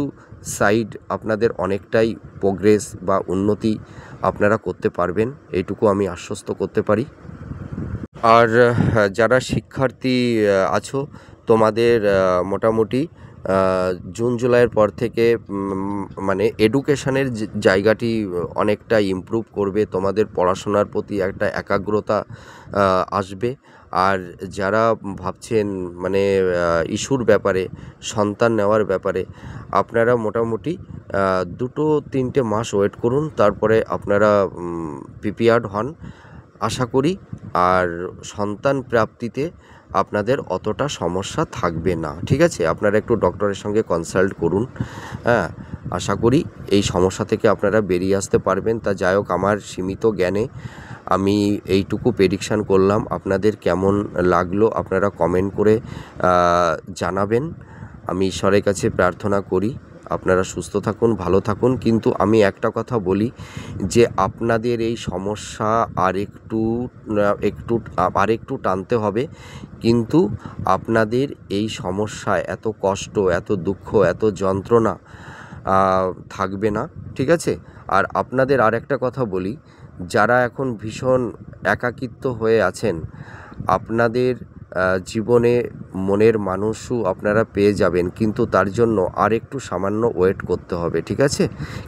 সাইড আপনাদের অনেকটাই প্রোগ্রেস বা উন্নতি আপনারা করতে পারবেন, এইটুকু আমি আশ্বস্ত করতে পারি। আর যারা শিক্ষার্থী আছো, তোমাদের মোটামুটি জুন জুলাইয়ের পর থেকে মানে এডুকেশনের জায়গাটি অনেকটা ইমপ্রুভ করবে, তোমাদের পড়াশোনার প্রতি একটা একাগ্রতা আসবে। আর যারা ভাবছেন মানে ইস্যুর ব্যাপারে, সন্তান নেওয়ার ব্যাপারে, আপনারা মোটামুটি 2-3 মাস ওয়েট করুন, তারপরে আপনারা প্রিপেয়ার্ড হন আশা করি। আর সন্তান প্রাপ্তিতে আপনাদের অতটা সমস্যা থাকবে না, ঠিক আছে। আপনারা একটু ডক্টরের সঙ্গে কনসাল্ট করুন। হ্যাঁ, আশা করি এই সমস্যা থেকে আপনারা বেরিয়ে আসতে পারবেন। তা যাই হোক, আমার সীমিত জ্ঞানে আমি এইটুকু প্রেডিকশান করলাম। আপনাদের কেমন লাগলো আপনারা কমেন্ট করে জানাবেন। আমি ঈশ্বরের কাছে প্রার্থনা করি আপনারা সুস্থ থাকুন, ভালো থাকুন। কিন্তু আমি একটা কথা বলি যে আপনাদের এই সমস্যা আরেকটু টানতে হবে, কিন্তু আপনাদের এই সমস্যা, এত কষ্ট, এত দুঃখ, এত যন্ত্রণা থাকবে না, ঠিক আছে। আর আপনাদের আরেকটা কথা বলি, যারা এখন ভীষণ একাকিত্ব হয়ে আছেন, আপনাদের জীবনে মনের মানুষও আপনারা পেয়ে যাবেন, কিন্তু তার জন্য আর একটু সামান্য ওয়েট করতে হবে, ঠিক আছে।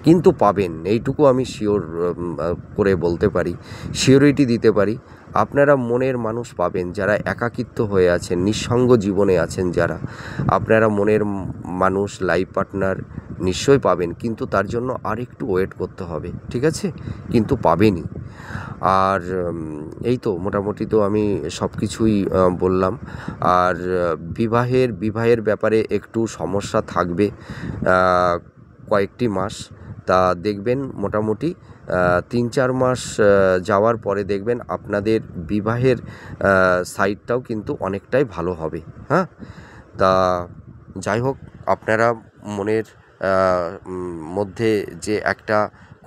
কিন্তু পাবেন, এইটুকু আমি শিওর করে বলতে পারি, শিওরিটি দিতে পারি। আপনারা মনের মানুষ পাবেন, যারা একাকিত্ব হয়ে আছেন, নিঃসঙ্গ জীবনে আছেন যারা, আপনারা মনের মানুষ, লাইফ পার্টনার নিশ্চয়ই পাবেন, কিন্তু তার জন্য আর একটু ওয়েট করতে হবে, ঠিক আছে, কিন্তু পাবেনই। আর এই তো মোটামুটি তো আমি সব কিছুই বললাম। আর বিবাহের ব্যাপারে একটু সমস্যা থাকবে কয়েকটি মাস। তা দেখবেন মোটামুটি 3-4 মাস যাওয়ার পরে দেখবেন আপনাদের বিবাহের সাইডটাও কিন্তু অনেকটাই ভালো হবে। হ্যাঁ, তা যাই হোক, আপনারা মনের মধ্যে যে একটা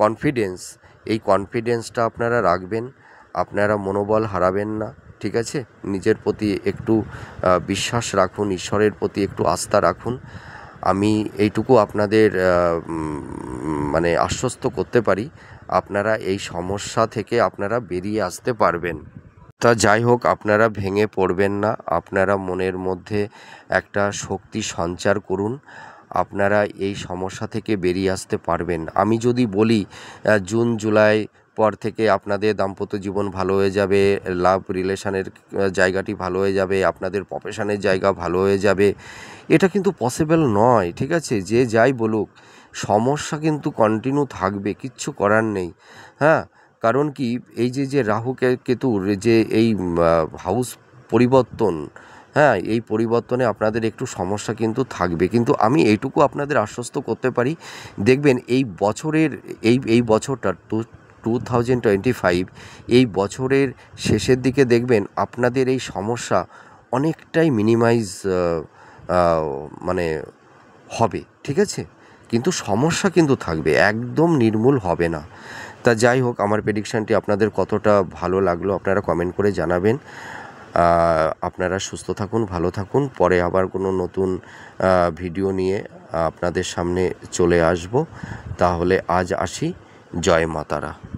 কনফিডেন্স, এই কনফিডেন্সটা আপনারা রাখবেন, আপনারা মনোবল হারাবেন না, ঠিক আছে। নিজের প্রতি একটু বিশ্বাস রাখুন, ঈশ্বরের প্রতি একটু আস্থা রাখুন। আমি এইটুকু আপনাদের মানে আশ্বস্ত করতে পারি, আপনারা এই সমস্যা থেকে আপনারা বেরিয়ে আসতে পারবেন। তা যাই হোক, আপনারা ভেঙে পড়বেন না, আপনারা মনের মধ্যে একটা শক্তি সঞ্চার করুন, আপনারা এই সমস্যা থেকে বেরিয়ে আসতে পারবেন। আমি যদি বলি জুন জুলাই পর থেকে আপনাদের দাম্পত্য জীবন ভালো হয়ে যাবে, লাভ রিলেশনের জায়গাটি ভালো হয়ে যাবে, আপনাদের প্রফেশনের জায়গা ভালো হয়ে যাবে, এটা কিন্তু পসিবল নয়, ঠিক আছে। যে যাই বলুক, সমস্যা কিন্তু কন্টিনিউ থাকবে, কিচ্ছু করার নেই। হ্যাঁ, কারণ কি, এই যে রাহু কেতুর যে এই হাউস পরিবর্তন, হ্যাঁ, এই পরিবর্তনে আপনাদের একটু সমস্যা কিন্তু থাকবে, কিন্তু আমি এইটুকু আপনাদের আশ্বস্ত করতে পারি, দেখবেন এই বছরের এই বছরটা 2025, এই বছরের শেষের দিকে দেখবেন আপনাদের এই সমস্যা অনেকটাই মিনিমাইজ মানে হবে, ঠিক আছে। কিন্তু সমস্যা কিন্তু থাকবে, একদম নির্মূল হবে না। তা যাই হোক, আমার প্রেডিকশানটি আপনাদের কতটা ভালো লাগলো আপনারা কমেন্ট করে জানাবেন। আপনারা সুস্থ থাকুন, ভালো থাকুন। পরে আবার কোনো নতুন ভিডিও নিয়ে আপনাদের সামনে চলে আসব। তাহলে আজ আসি, জয় মা তারা।